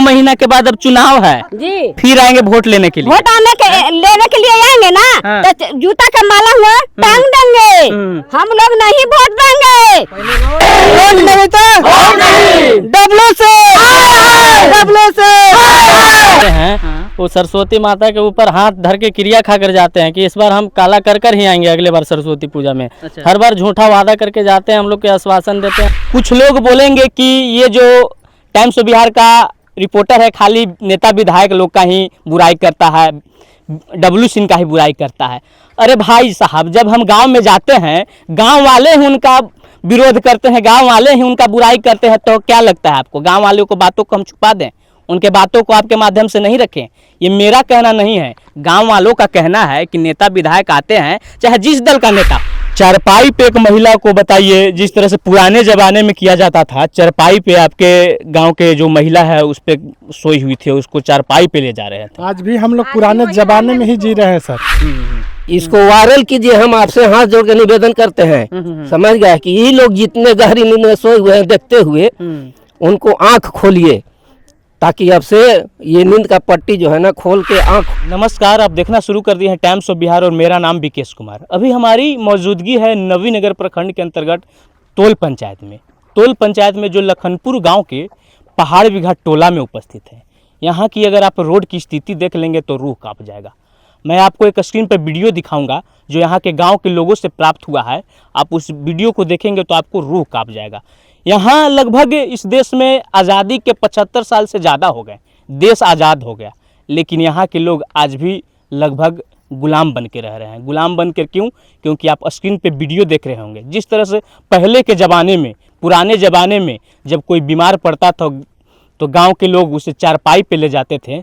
2 महीना के बाद अब चुनाव है जी, फिर आएंगे वोट लेने के लिए। वोट लेने के लिए आएंगे ना, हाँ। तो जूता का माला हुआ टांग देंगे, हम लोग नहीं वोट देंगे। वोट नहीं तो डब्लू से हैं वो सरस्वती माता के ऊपर हाथ धर के क्रिया खा कर जाते हैं कि इस बार हम काला कर ही आएंगे अगले बार सरस्वती पूजा में। अच्छा। हर बार झूठा वादा करके जाते हैं, हम लोग के आश्वासन देते हैं। कुछ लोग बोलेंगे कि ये जो टाइम्स ऑफ बिहार का रिपोर्टर है खाली नेता विधायक लोग का ही बुराई करता है, डब्लू सिंह का ही बुराई करता है। अरे भाई साहब, जब हम गांव में जाते हैं, गांव वाले ही उनका विरोध करते हैं, गांव वाले ही उनका बुराई करते हैं, तो क्या लगता है आपको गांव वालों को बातों को हम छुपा दें, उनके बातों को आपके माध्यम से नहीं रखें? ये मेरा कहना नहीं है, गांव वालों का कहना है कि नेता विधायक आते हैं, चाहे जिस दल का नेता। चारपाई पे एक महिला को बताइए, जिस तरह से पुराने जमाने में किया जाता था, चारपाई पे आपके गांव के जो महिला है उस पे सोई हुई थी, उसको चारपाई पे ले जा रहे थे। आज भी हम लोग पुराने जमाने में ही जी रहे हैं सर। इसको वायरल कीजिए, हम आपसे हाथ जोड़ के निवेदन करते हैं। समझ गए कि ये लोग जितने गहरी नींद में सोए हुए हैं देखते हुए, उनको आंख खोलिए, ताकि अब से ये नींद का पट्टी जो है ना खोल के आंख। नमस्कार, आप देखना शुरू कर दिए हैं टाइम्स ऑफ बिहार और मेरा नाम विकेश कुमार। अभी हमारी मौजूदगी है नवीनगर प्रखंड के अंतर्गत तोल पंचायत में। तोल पंचायत में जो लखनपुर गांव के पहाड़ बिघा टोला में उपस्थित है। यहाँ की अगर आप रोड की स्थिति देख लेंगे तो रूह कांप जाएगा। मैं आपको एक स्क्रीन पर वीडियो दिखाऊंगा जो यहाँ के गांव के लोगों से प्राप्त हुआ है। आप उस वीडियो को देखेंगे तो आपको रूह कांप जाएगा। यहाँ लगभग इस देश में आज़ादी के 75 साल से ज़्यादा हो गए, देश आज़ाद हो गया, लेकिन यहाँ के लोग आज भी लगभग गुलाम बन के रह रहे हैं। गुलाम बन कर क्यों? क्योंकि आप स्क्रीन पे वीडियो देख रहे होंगे, जिस तरह से पहले के ज़माने में, पुराने ज़माने में जब कोई बीमार पड़ता था तो गांव के लोग उसे चारपाई पे ले जाते थे।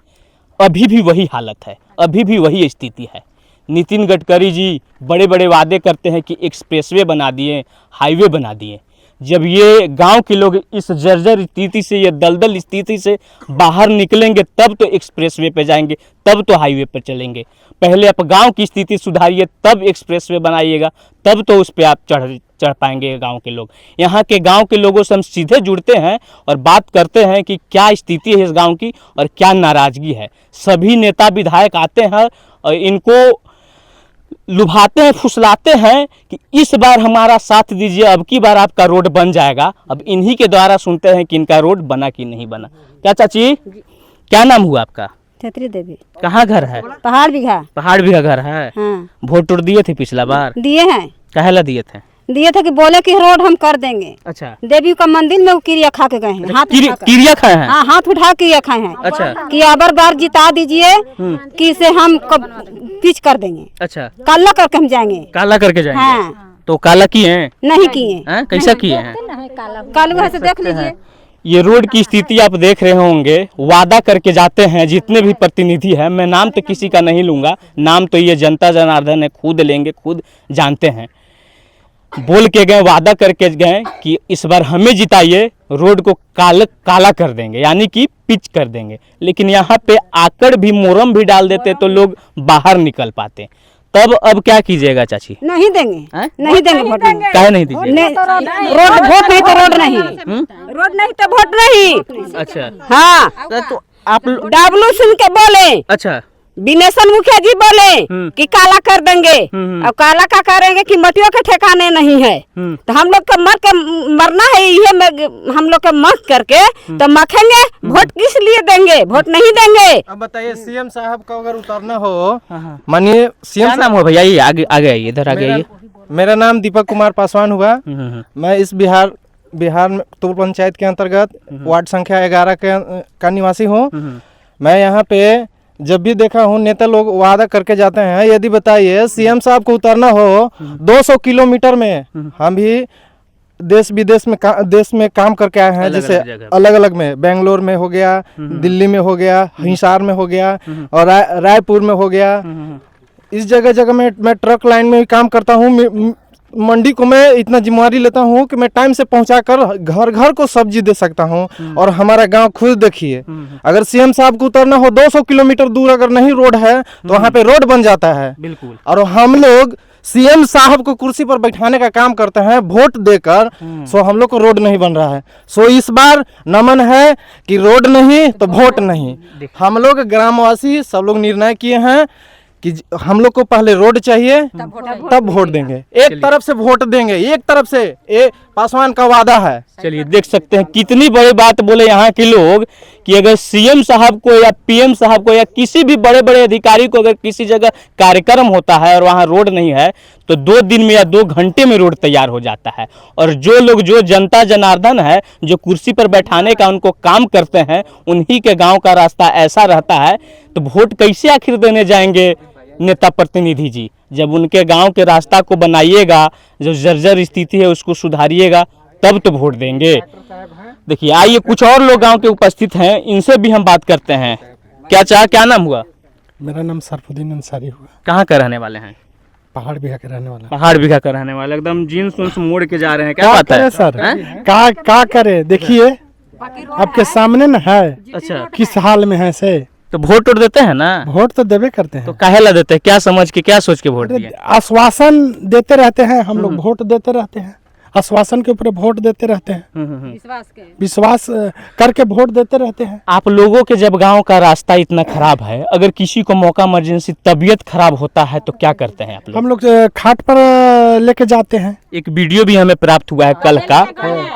अभी भी वही हालत है, अभी भी वही स्थिति है। नितिन गडकरी जी बड़े बड़े वादे करते हैं कि एक्सप्रेसवे बना दिए, हाईवे बना दिए। जब ये गांव के लोग इस जर्जर स्थिति से, ये दलदल स्थिति से बाहर निकलेंगे तब तो एक्सप्रेसवे पे जाएंगे, तब तो हाईवे पर चलेंगे। पहले आप गांव की स्थिति सुधारिए, तब एक्सप्रेसवे बनाइएगा, तब तो उस पर आप चढ़ पाएंगे गांव के लोग। यहाँ के गांव के लोगों से हम सीधे जुड़ते हैं और बात करते हैं कि क्या स्थिति है इस गांव की और क्या नाराज़गी है। सभी नेता विधायक आते हैं और इनको लुभाते हैं, फुसलाते हैं कि इस बार हमारा साथ दीजिए, अब की बार आपका रोड बन जाएगा। अब इन्हीं के द्वारा सुनते हैं कि इनका रोड बना कि नहीं बना। क्या चाची, क्या नाम हुआ आपका? छतरी देवी। कहाँ घर है? पहाड़ बिघा। पहाड़ बिघा घर है। हाँ। वोट दिए थे पिछला बार? दिए हैं। काहेला दिए थे? दिए थे कि बोले कि रोड हम कर देंगे। अच्छा। देवी का मंदिर में वो क्रिया खा के गए हैं, हाथ क्रिया खाए हैं? हाँ, हाथ उठा क्रिया खाए हैं। अच्छा। कि अबर बार जिता दीजिए कि इसे हम पिच कर देंगे। अच्छा, काला करके हम जाएंगे। काला करके जाएंगे? हाँ। तो काला किए हैं? नहीं किए। कैसा किए हैं? कालू से देख लीजिए। ये रोड की स्थिति आप देख रहे होंगे। वादा करके जाते हैं जितने भी प्रतिनिधि हैं, मैं नाम तो किसी का नहीं लूंगा, नाम तो ये जनता जनार्दन है, खुद लेंगे, खुद जानते हैं। बोल के गए, वादा करके गए कि इस बार हमें जिताइए, रोड को काला कर देंगे, यानी कि पिच कर देंगे। लेकिन यहाँ पे आकड़ भी, मोरम भी डाल देते तो लोग बाहर निकल पाते। तब अब क्या कीजिएगा चाची? नहीं देंगे। नहीं देंगे वोट। काहे नहीं दीजिए? रोड वोट नहीं तो रोड नहीं, रोड नहीं तो वोट नहीं। अच्छा। हाँ, तो आप डब्लू सिंह के बोले। अच्छा। विनेशन मुखिया जी बोले कि काला कर देंगे। अब काला का करेंगे कि मटियों के ठिकाने नहीं है। तो हम लोग का मर के मरना है, ये हम लोग का मत करके तो मखेंगे। वोट किस लिए देंगे? वोट नहीं देंगे। अब बताइए, सीएम साहब का अगर उतरना हो, मानिए सीएम नाम हो भैया, ये आगे आगे आइए, इधर आगे आइए। मेरा नाम दीपक कुमार पासवान हुआ। मैं इस बिहार में तोल पंचायत के अंतर्गत वार्ड संख्या 11 का निवासी हूँ। मैं यहाँ पे जब भी देखा हूँ नेता लोग वादा करके जाते हैं। यदि बताइए सीएम साहब को उतरना हो 200 किलोमीटर में, हम भी देश विदेश में देश में काम करके आए हैं, जैसे अलग अलग में, बेंगलोर में हो गया, दिल्ली में हो गया, हिसार में हो गया और रायपुर में हो गया। इस जगह जगह में मैं ट्रक लाइन में भी काम करता हूँ। मंडी को मैं इतना जिम्मेवारी लेता हूँ कि मैं टाइम से पहुँचाकर घर घर को सब्जी दे सकता हूँ। और हमारा गांव खुद देखिए, अगर सीएम साहब को उतरना हो 200 किलोमीटर दूर अगर नहीं रोड है तो वहाँ पे रोड बन जाता है। बिल्कुल। और हम लोग सीएम साहब को कुर्सी पर बैठाने का काम करते हैं वोट देकर, सो हम लोग को रोड नहीं बन रहा है। सो इस बार नमन है कि रोड नहीं तो वोट नहीं। हम लोग ग्रामवासी सब लोग निर्णय किए हैं कि हम लोग को पहले रोड चाहिए तब वोट देंगे। एक तरफ से वोट देंगे, एक तरफ से, ये पासवान का वादा है। चलिए देख सकते हैं कितनी बड़ी बात बोले यहाँ के लोग कि अगर सीएम साहब को या पीएम साहब को या किसी भी बड़े बड़े अधिकारी को अगर किसी जगह कार्यक्रम होता है और वहाँ रोड नहीं है तो 2 दिन में या 2 घंटे में रोड तैयार हो जाता है। और जो लोग, जो जनता जनार्दन है, जो कुर्सी पर बैठाने का उनको काम करते हैं, उन्हीं के गांव का रास्ता ऐसा रहता है, तो वोट कैसे आखिर देने जाएंगे नेता प्रतिनिधि जी? जब उनके गांव के रास्ता को बनाइएगा, जो जर्जर स्थिति है उसको सुधारिएगा, तब तो वोट देंगे। देखिए आइए कुछ और लोग गांव के उपस्थित हैं, इनसे भी हम बात करते हैं। क्या नाम हुआ? मेरा नाम सरफुद्दीन अंसारी हुआ। कहाँ का रहने वाले हैं? पहाड़ बिहा के रहने वाला। पहाड़ बिघा का रहने वाले, एकदम जीन्स उन्स मोड़ के जा रहे हैं, क्या बात है सर? क्या करे, देखिए आपके सामने न है। अच्छा, किस हाल में है से। तो वोट देते हैं ना? वोट तो देवे करते हैं। तो काहे ला देते हैं? क्या समझ के, क्या सोच के वोट दिए? आश्वासन देते रहते हैं, हम लोग वोट देते रहते हैं, आश्वासन के ऊपर वोट देते रहते हैं, विश्वास करके वोट देते रहते हैं। आप लोगों के जब गांव का रास्ता इतना खराब है, अगर किसी को मौका इमरजेंसी तबीयत खराब होता है तो क्या करते हैं आप लोग? हम लोग खाट पर लेके जाते हैं। एक वीडियो भी हमें प्राप्त हुआ है कल का,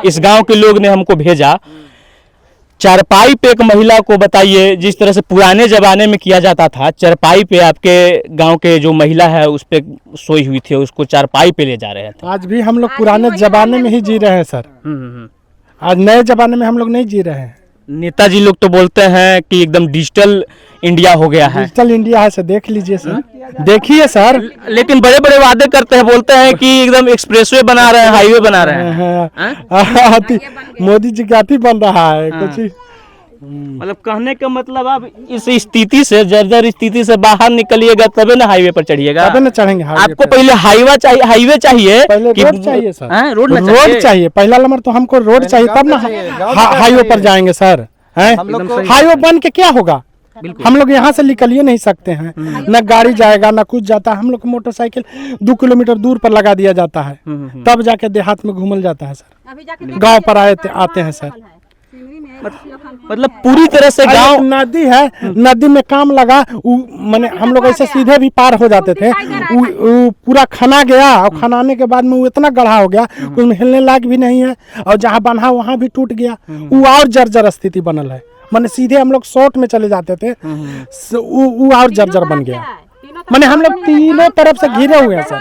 इस गांव के लोग ने हमको भेजा। चारपाई पे एक महिला को बताइए, जिस तरह से पुराने जमाने में किया जाता था, चारपाई पे आपके गांव के जो महिला है उस पे सोई हुई थी, उसको चारपाई पे ले जा रहे थे। आज भी हम लोग पुराने जमाने में ही जी रहे हैं सर। आज नए जमाने में हम लोग नहीं जी रहे हैं। नेताजी लोग तो बोलते हैं कि एकदम डिजिटल इंडिया हो गया है। डिजिटल इंडिया है सर, देख लीजिए सर, देखिए सर। लेकिन बड़े बड़े वादे करते हैं, बोलते हैं कि एकदम एक्सप्रेसवे बना रहे हैं, हाईवे बना रहे हैं। मोदी जी का अति बन रहा है कुछ। मतलब कहने का मतलब आप इस स्थिति से, जर्जर स्थिति से बाहर निकलिएगा तबे ना हाईवे पर चढ़िएगा। तबे ना चढ़ेंगे। आपको पहले हाईवे चाहिए, पहले कि रोड चाहिए सर। रोड चाहिए पहला नंबर, तो हमको रोड चाहिए तब ना हाईवे पर जाएंगे सर। हाईवे बन के क्या होगा? हम लोग यहाँ से निकल ही नहीं सकते हैं, न गाड़ी जाएगा न कुछ जाता है। हम लोग को मोटरसाइकिल 2 किलोमीटर दूर पर लगा दिया जाता है, तब जाके देहात में घूमल जाता है सर। गांव पर आते हैं सर। मतलब पूरी तरह से गांव, नदी है, नदी में काम लगा, माने हम लोग ऐसे सीधे भी पार हो जाते थे। पूरा खना गया, और खनाने के बाद में वो इतना गढ़ा हो गया, उसमें हिलने लायक भी नहीं है, और जहाँ बना वहाँ भी टूट गया। वो और जर्जर स्थिति बनल है, माने सीधे हम लोग शॉर्ट में चले जाते थे, वो और जर्जर बन गया। माने हम लोग तीनों तरफ से घिरे हुए हैं सर।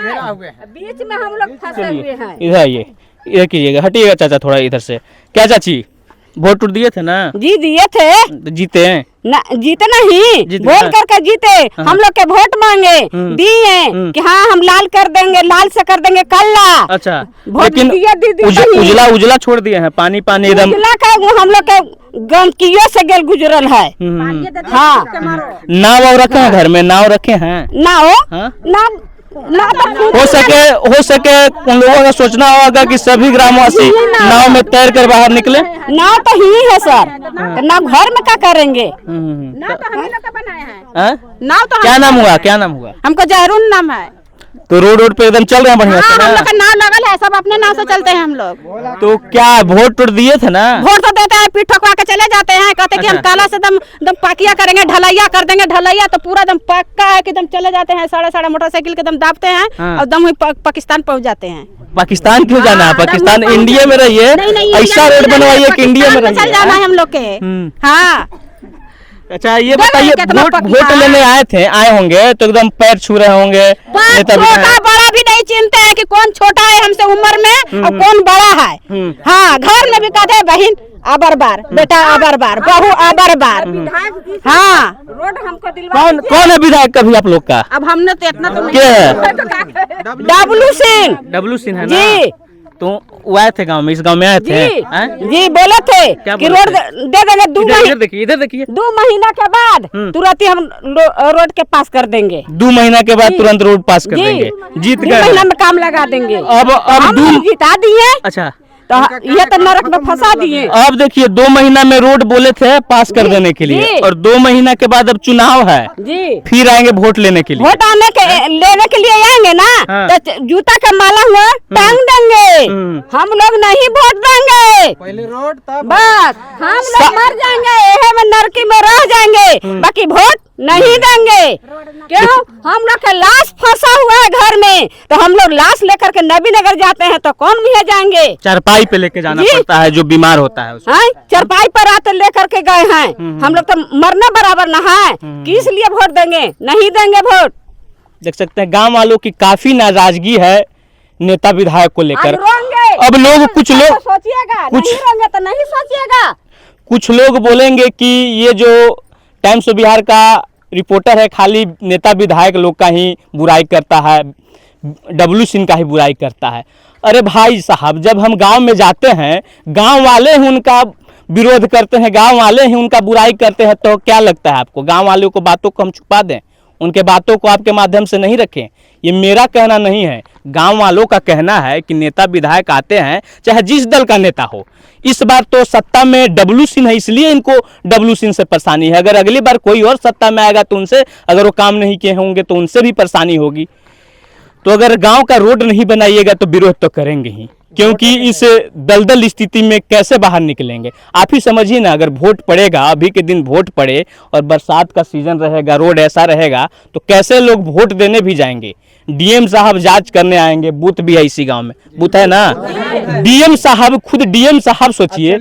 बीच में हम लोग फंसे हुए हैं। इधर आइए, इधर कीजिएगा, हटिएगा चाचा थोड़ा इधर से। क्या चाची, वोट दिए थे ना? जी दिए थे। तो जीते हैं ना? जीते नहीं, बोल करके जीते। हम लोग के वोट मांगे, दिए कि हाँ हम लाल कर देंगे, लाल से कर देंगे काला। अच्छा, लेकिन उजला छोड़ दिए हैं, पानी एकदम। उजला का हम लोग के गंदगियों से गेल गुजरल है। हाँ, नाव रखे हैं घर में, नाव रखे हैं। नाव हो सके उन लोगों का सोचना होगा कि सभी ग्रामवासी नाव में तैर कर बाहर निकले। नाव तो ही है सर, तो नाव घर में क्या करेंगे? नाव तो हम लोग का बनाए हैं। नाव तो क्या नाम हुआ? हमको जहरून नाम है। तो रोड पे एकदम चल रहे हैं बढ़िया से? हम लोग का नाव लगल है, सब अपने नाव से चलते हैं हम लोग। तो क्या वोट दिए थे ना? वोट तो देते हैं, पीठ ठोकवा के चले जाते हैं, कहते कि हम काला से दम पाकिया करेंगे, ढलैया कर देंगे। ढलैया तो पूरा दम पक्का है कि दम चले जाते हैं, साढ़े मोटरसाइकिल के दम दाबते हैं और दम पाकिस्तान पहुंच जाते हैं। पाकिस्तान क्यों जाना है? पाकिस्तान इंडिया में रहिए, ऐसा रोड बनवाइए कि इंडिया में चल जाना है हम लोग के। हाँ, अच्छा ये बताइए, वोट लेने आए होंगे तो एकदम पैर छू रहे होंगे। छोटा बड़ा भी नहीं चिंते हैं कि कौन छोटा है हमसे उम्र में और कौन बड़ा है। हाँ, घर में भी कहते बहन अबर बार, बेटा अबर बार, बहू अबर बार। हाँ, रोड हमको दिलवा। कौन है विधायक कभी आप लोग का? अब हमने तो इतना तो क्या है? डब्लू सिंह है ना? तो वो आए थे गांव में, इस गांव में आए थे जी, बोले थे कि रोड दे देंगे 2 महीने। इधर देखिए 2 महीना के बाद तुरंत ही हम रोड के पास कर देंगे। 2 महीना के बाद तुरंत रोड पास कर देंगे। जीत गए, 2 महीना में काम लगा देंगे। अब हम जिता दिए। अच्छा, तो ये तो नरक में फंसा दिए। अब देखिए 2 महीना में रोड बोले थे पास कर देने के लिए, जी। और 2 महीना के बाद अब चुनाव है, जी फिर आएंगे वोट लेने के लिए। वोट लेने के लिए आएंगे ना, हाँ। तो जूता का माला हुआ टांग देंगे, हम लोग नहीं वोट देंगे। पहले रोड तब बस हम लोग मर जाएंगे, एहे में नरकी में रह जाएंगे, बाकी वोट नहीं देंगे। क्यों? हम लोग का लाश फंसा हुआ है घर में, तो हम लोग लाश लेकर के नबी नगर जाते हैं तो कौन भी जाएंगे? चारपाई पे लेके जाना जी। पड़ता है जो बीमार होता है उसको। हाँ, चरपाई पर आते लेकर के गए हैं, हम लोग तो मरने बराबर ना है, किस लिए वोट देंगे? नहीं देंगे वोट। देख सकते हैं गांव वालों की काफी नाराजगी है नेता विधायक को आज लेकर। रोएंगे, अब लोग कुछ लोग तो सोचिएगा, कुछ- नहीं रोएंगे तो नहीं सोचिएगा। कुछ लोग बोलेंगे कि ये जो टाइम्स ऑफ बिहार का रिपोर्टर है खाली नेता विधायक लोग का ही बुराई करता है, डब्लू सिंह का ही बुराई करता है। अरे भाई साहब, जब हम गांव में जाते हैं, गांव वाले ही उनका विरोध करते हैं, गांव वाले ही उनका बुराई करते हैं, तो क्या लगता है आपको गांव वालों को बातों को हम छुपा दें, उनके बातों को आपके माध्यम से नहीं रखें? ये मेरा कहना नहीं है, गांव वालों का कहना है कि नेता विधायक आते हैं चाहे जिस दल का नेता हो। इस बार तो सत्ता में डब्लू सिंह है, इसलिए इनको डब्लू सिंह से परेशानी है। अगर अगली बार कोई और सत्ता में आएगा तो उनसे, अगर वो काम नहीं किए होंगे तो उनसे भी परेशानी होगी। तो अगर गांव का रोड नहीं बनाइएगा तो विरोध तो करेंगे ही, क्योंकि इस दलदल स्थिति में कैसे बाहर निकलेंगे? आप ही समझिए ना, अगर वोट पड़ेगा, अभी के दिन वोट पड़े और बरसात का सीजन रहेगा, रोड ऐसा रहेगा, तो कैसे लोग वोट देने भी जाएंगे? डीएम साहब जांच करने आएंगे, बूथ भी है इसी गांव में, बूथ है ना, डीएम साहब, खुद डीएम साहब सोचिए,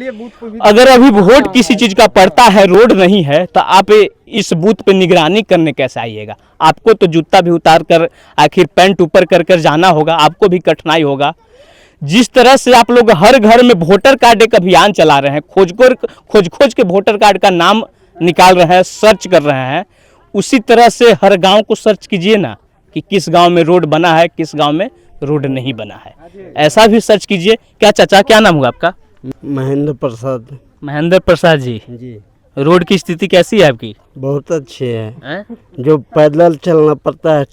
अगर अभी वोट किसी चीज का पड़ता है, रोड नहीं है, तो आप इस बूथ पे निगरानी करने कैसे आइएगा? आपको तो जूता भी उतार कर, आखिर पैंट ऊपर कर कर जाना होगा, आपको भी कठिनाई होगा। जिस तरह से आप लोग हर घर में वोटर कार्ड एक अभियान चला रहे हैं, खोज के वोटर कार्ड का नाम निकाल रहे हैं, सर्च कर रहे हैं, उसी तरह से हर गांव को सर्च कीजिए ना कि किस गांव में रोड बना है, किस गांव में रोड नहीं बना है, ऐसा भी सर्च कीजिए। क्या चाचा, क्या नाम हुआ आपका? महेंद्र प्रसाद महेंद्र प्रसाद जी। जी। रोड की स्थिति कैसी है आपकी? बहुत अच्छे है, हैं? जो पैदल चलना पड़ता है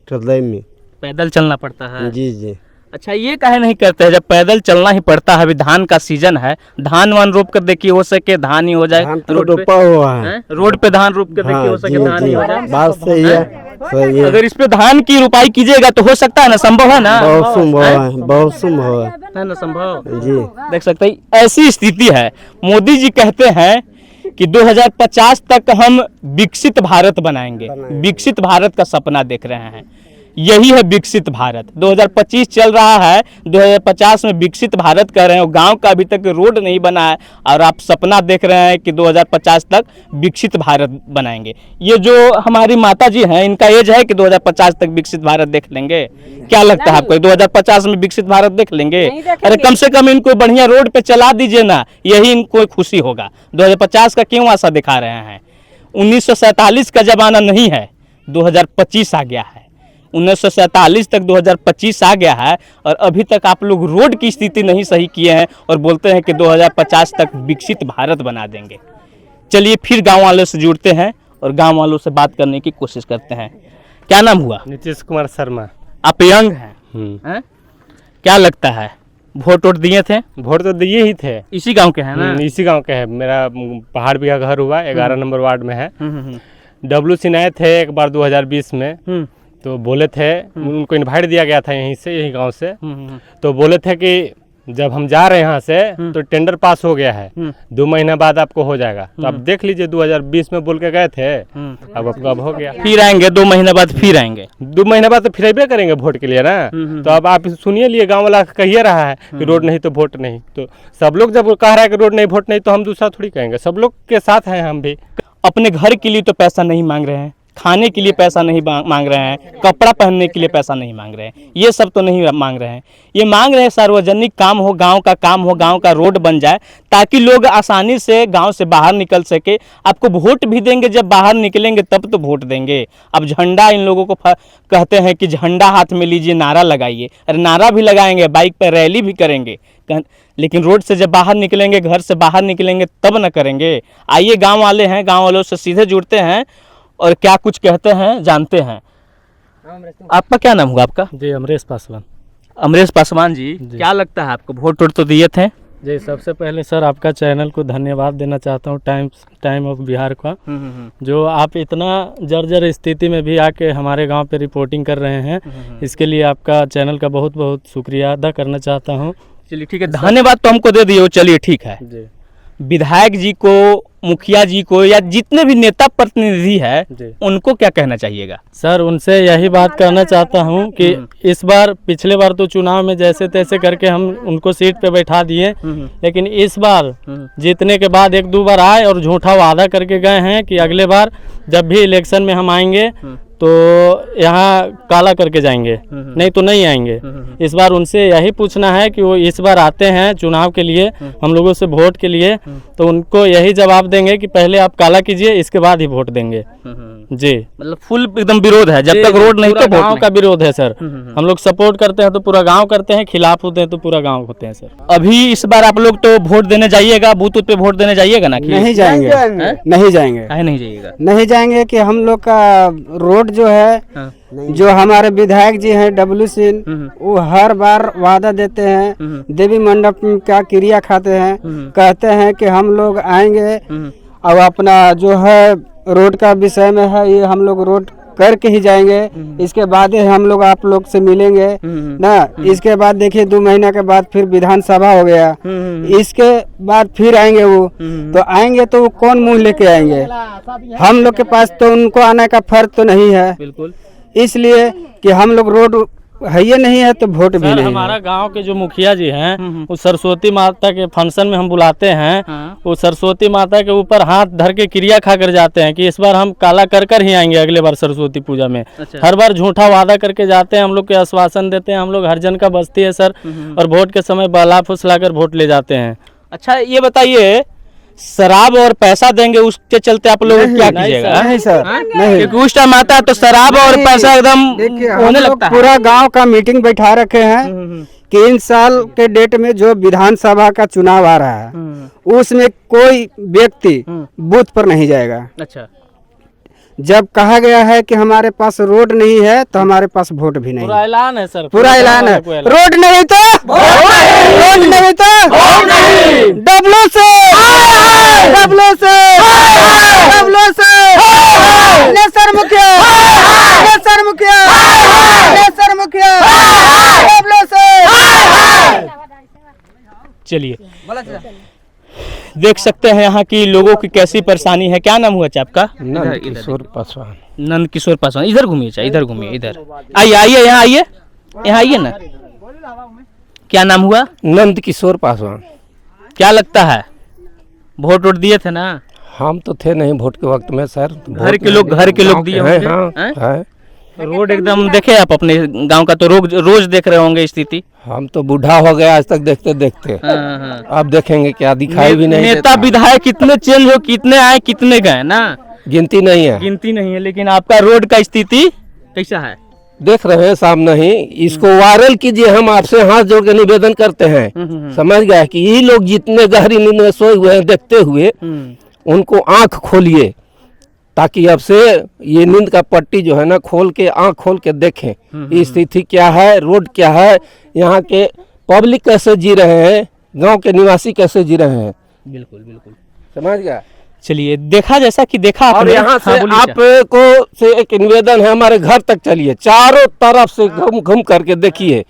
हृदय में। पैदल चलना पड़ता है। जी जी। अच्छा, ये काहे नहीं करते हैं जब पैदल चलना ही पड़ता है? अभी धान का सीजन है, धान वान रोप कर देखिए, हो सके धान ही हो जाए धान तो रोड पे। रोपा हुआ है। हैं? रोड पे धान रोप कर देखिए, हाँ हो जी सके धान ही हो जी, जाए। बात सही है, सही है। अगर इस पे धान की रुपाई कीजिएगा तो हो सकता है ना, संभव है ना? बहुत संभव है, बहुत संभव है ना संभव? जी। देख सकते हैं ऐसी स्थिति है। मोदी जी कहते हैं कि 2050 तक हम विकसित भारत बनाएंगे, विकसित भारत का सपना देख रहे हैं। यही है विकसित भारत। 2025 चल रहा है, 2050 में विकसित भारत कह रहे हैं, गांव का अभी तक रोड नहीं बना है, और आप सपना देख रहे हैं कि 2050 तक विकसित भारत बनाएंगे। ये जो हमारी माता जी हैं, इनका एज है कि 2050 तक विकसित भारत देख लेंगे? क्या लगता है आपको, 2050 में विकसित भारत देख लेंगे? अरे कम से कम इनको बढ़िया रोड पे चला दीजिए ना, यही इनको खुशी होगा। 2050 का क्यों आशा दिखा रहे हैं? 1947 का जमाना नहीं है, 2025 आ गया है। 1947 तक 2025 आ गया है, और अभी तक आप लोग रोड की स्थिति नहीं सही किए हैं, और बोलते हैं कि 2050 तक विकसित भारत बना देंगे। चलिए फिर गांव वालों से जुड़ते हैं और गांव वालों से बात करने की कोशिश करते हैं। क्या नाम हुआ? नीतीश कुमार शर्मा। आप यंग हैं? क्या लगता है, वोट वोट दिए थे? वोट तो दिए ही थे। इसी गांव के हैं ना? इसी गांव के है। मेरा पहाड़ बिघा घर हुआ, 11 नंबर वार्ड में है। डब्लू सिंह आए थे एक बार 2020 में, तो बोले थे, उनको इनवाइट दिया गया था यहीं से, यही गांव से, तो बोले थे कि जब हम जा रहे हैं यहाँ से तो टेंडर पास हो गया है, 2 महीना बाद आपको हो जाएगा। तो आप देख लीजिए, 2020 में बोल के गए थे, अब आपको अब हो गया। फिर आएंगे 2 महीने बाद, फिर आएंगे 2 महीने बाद तो फिर अबे करेंगे वोट के लिए ना। तो अब आप सुनिए लिए, गांव वाला कहिए रहा है कि रोड नहीं तो वोट नहीं। तो सब लोग जब कह रहा है कि रोड नहीं वोट नहीं, तो हम दूसरा थोड़ी कहेंगे, सब लोग के साथ हैं हम भी। अपने घर के लिए तो पैसा नहीं मांग रहे हैं, खाने के लिए पैसा नहीं मांग रहे हैं, कपड़ा पहनने के लिए पैसा नहीं मांग रहे हैं, ये सब तो नहीं मांग रहे हैं। ये मांग रहे हैं सार्वजनिक काम हो, गांव का काम हो, गांव का रोड बन जाए, ताकि लोग आसानी से गांव से बाहर निकल सके। आपको वोट भी देंगे, जब बाहर निकलेंगे तब तो वोट देंगे। अब झंडा इन लोगों को कहते हैं कि झंडा हाथ में लीजिए, नारा लगाइए। अरे नारा भी लगाएंगे, बाइक पर रैली भी करेंगे, लेकिन रोड से जब बाहर निकलेंगे, घर से बाहर निकलेंगे तब न करेंगे। आइए गाँव वाले हैं, गाँव वालों से सीधे जुड़ते हैं और क्या कुछ कहते हैं जानते हैं। आपका क्या नाम हुआ? आपका? जी अमरेश पासवान। अमरेश पासवान जी, क्या लगता है आपको, वोट तो दिए थे? जी, सबसे पहले सर आपका चैनल को धन्यवाद देना चाहता हूँ, टाइम ऑफ बिहार का, जो आप इतना जर्जर स्थिति में भी आके हमारे गांव पे रिपोर्टिंग कर रहे हैं, इसके लिए आपका चैनल का बहुत बहुत शुक्रिया अदा करना चाहता हूँ। चलिए ठीक है, धन्यवाद तो हमको दे दिए, चलिए ठीक है। जी विधायक जी को, मुखिया जी को, या जितने भी नेता प्रतिनिधि है जी उनको क्या कहना चाहिएगा? सर, उनसे यही बात कहना चाहता हूँ कि इस बार, पिछले बार तो चुनाव में जैसे तैसे करके हम उनको सीट पे बैठा दिए, लेकिन इस बार जीतने के बाद 1-2 बार आए और झूठा वादा करके गए हैं कि अगले बार जब भी इलेक्शन में हम आएंगे तो यहाँ काला करके जाएंगे, नहीं तो नहीं आएंगे। इस बार उनसे यही पूछना है कि वो इस बार आते हैं चुनाव के लिए हम लोगों से वोट के लिए, तो उनको यही जवाब देंगे कि पहले आप काला कीजिए, इसके बाद ही वोट देंगे। जी, मतलब फुल एकदम विरोध है, जब तक रोड नहीं तो गांव का विरोध है सर। हम लोग सपोर्ट करते हैं तो पूरा गांव करते हैं, खिलाफ होते हैं तो पूरा गांव होते हैं सर। अभी इस बार आप लोग तो वोट देने जाइएगा, बूथ पे वोट देने जाइएगा ना? नहीं जाएंगे, नहीं जाएंगे, काहे नहीं जाइएगा? नहीं जाएंगे कि हम लोग का रोड जो है, जो हमारे विधायक जी हैं डब्लू सिंह, वो हर बार वादा देते हैं, देवी मंडप का क्रिया खाते हैं, कहते हैं कि हम लोग आएंगे और अपना जो है रोड का विषय में है, ये हम लोग रोड करके ही जाएंगे, इसके बाद ही हम लोग आप लोग से मिलेंगे ना। इसके बाद देखिए 2 महीना के बाद फिर विधानसभा हो गया, इसके बाद फिर आएंगे वो, तो आएंगे तो वो कौन मुंह लेके आएंगे? हम लोग के पास तो उनको आने का फर्क तो नहीं है, बिल्कुल, इसलिए कि हम लोग रोड है ये नहीं है तो वोट भी नहीं। हमारा गांव के जो मुखिया जी हैं, वो सरस्वती माता के फंक्शन में हम बुलाते हैं, वो सरस्वती माता के ऊपर हाथ धर के क्रिया खा कर जाते हैं कि इस बार हम काला कर ही आएंगे अगले बार सरस्वती पूजा में। हर बार झूठा वादा करके जाते हैं, हम लोग के आश्वासन देते हैं, हम लोग हरिजन का बस्ती है सर, और वोट के समय बहला फुसला कर वोट ले जाते हैं। अच्छा ये बताइए, शराब और पैसा देंगे उसके चलते आप लोग क्या कीजिएगा? नहीं सर, नहीं, क्योंकि उस टाइम आता है तो शराब और पैसा एकदम होने लगता है। पूरा गांव का मीटिंग बैठा रखे हैं कि इन साल के डेट में जो विधानसभा का चुनाव आ रहा है उसमें कोई व्यक्ति बूथ पर नहीं जाएगा। अच्छा, जब कहा गया है कि हमारे पास रोड नहीं है तो हमारे पास वोट भी नहीं। पूरा ऐलान है सर, पूरा ऐलान है, रोड नहीं तो रोड नहीं तो डब्लू से डब्लू से डब्लू से नेसर मुखिया नेसर मुखिया नेसर मुखिया डब्लू से। चलिए देख सकते हैं यहाँ की लोगों की कैसी परेशानी है। क्या नाम हुआ आपका? नंद किशोर पासवान। नंद किशोर पासवान, इधर घूमिए, इधर घूमिए, इधर आइए, आइए यहाँ आइए, यहाँ आइए ना। क्या नाम हुआ? नंद किशोर पासवान। क्या लगता है, वोट दिए थे ना? हम तो थे नहीं वोट के वक्त में सर, घर के लोग दिए होंगे। हैं? रोड एकदम देखे आप अपने गांव का तो रोज देख रहे होंगे स्थिति। हम तो बूढ़ा हो गए आज तक देखते देखते, अब देखेंगे क्या, दिखाई भी नहीं नेता विधायक कितने चेंज हो, कितने आए कितने गए ना, गिनती नहीं है, गिनती नहीं है। लेकिन आपका रोड का स्थिति कैसा है देख रहे हैं सामने ही। इसको वायरल कीजिए, हम आपसे हाथ जोड़ के निवेदन करते हैं। समझ गए कि ये लोग जितने गहरी नींद में सोए हुए हैं देखते हुए, उनको आंख खोलिए, ताकि अब से ये नींद का पट्टी जो है ना खोल के, आंख खोल के देखें स्थिति क्या है, रोड क्या है, यहाँ के पब्लिक कैसे जी रहे हैं, गांव के निवासी कैसे जी रहे हैं। बिल्कुल बिल्कुल, समझ गया। चलिए देखा, जैसा कि देखा और यहाँ से आपको से एक निवेदन है, हमारे घर तक चलिए, चारों तरफ से घूम घूम करके देखिए।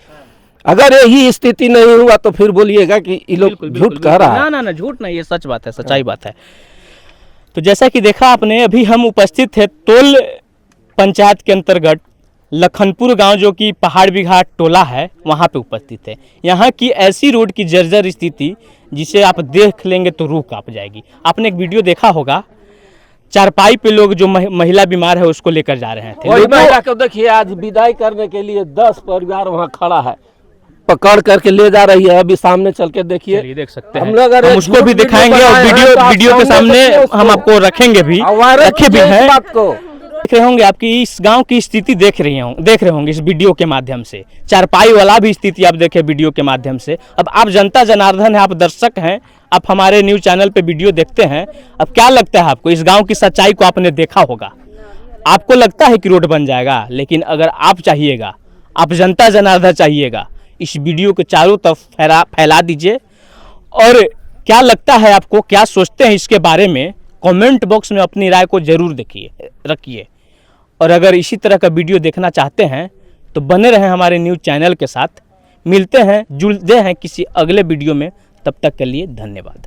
अगर यही स्थिति नहीं हुआ तो फिर बोलिएगा कि ये लोग झूठ कह रहा है। ना झूठ नहीं, ये सच बात है, सच्चाई बात है। तो जैसा कि देखा आपने, अभी हम उपस्थित थे तोल पंचायत के अंतर्गत लखनपुर गांव, जो कि पहाड़ बिघाट टोला है, वहां पे उपस्थित है। यहाँ की ऐसी रोड की जर्जर स्थिति जिसे आप देख लेंगे तो रूह कांप जाएगी। आपने एक वीडियो देखा होगा, चारपाई पे लोग जो महिला बीमार है उसको लेकर जा रहे थे। वही महिला को देखिए, आज विदाई करने के लिए 10 परिवार वहाँ खड़ा है, पकड़ करके ले जा रही है। अभी सामने चल के देखिए, देख सकते हैं, हम लोग हम उसको भी दिखाएंगे और वीडियो के सामने हम आपको रखेंगे भी, रखे भी हैं। देख रहे होंगे आपकी इस गांव की स्थिति देख रहे होंगे इस वीडियो के माध्यम से। चारपाई वाला भी स्थिति आप देखें वीडियो के माध्यम से। अब आप जनता जनार्दन है, आप दर्शक हैं, आप हमारे न्यूज चैनल पे वीडियो देखते हैं। अब क्या लगता है आपको, इस गांव की सच्चाई को आपने देखा होगा, आपको लगता है कि रोड बन जाएगा, लेकिन अगर आप चाहिएगा, आप जनता जनार्दन चाहिएगा, इस वीडियो के चारों तरफ फैला दीजिए। और क्या लगता है आपको, क्या सोचते हैं इसके बारे में, कमेंट बॉक्स में अपनी राय को जरूर रखिए। और अगर इसी तरह का वीडियो देखना चाहते हैं तो बने रहें हमारे न्यूज़ चैनल के साथ। मिलते हैं, जुड़ते हैं किसी अगले वीडियो में, तब तक के लिए धन्यवाद।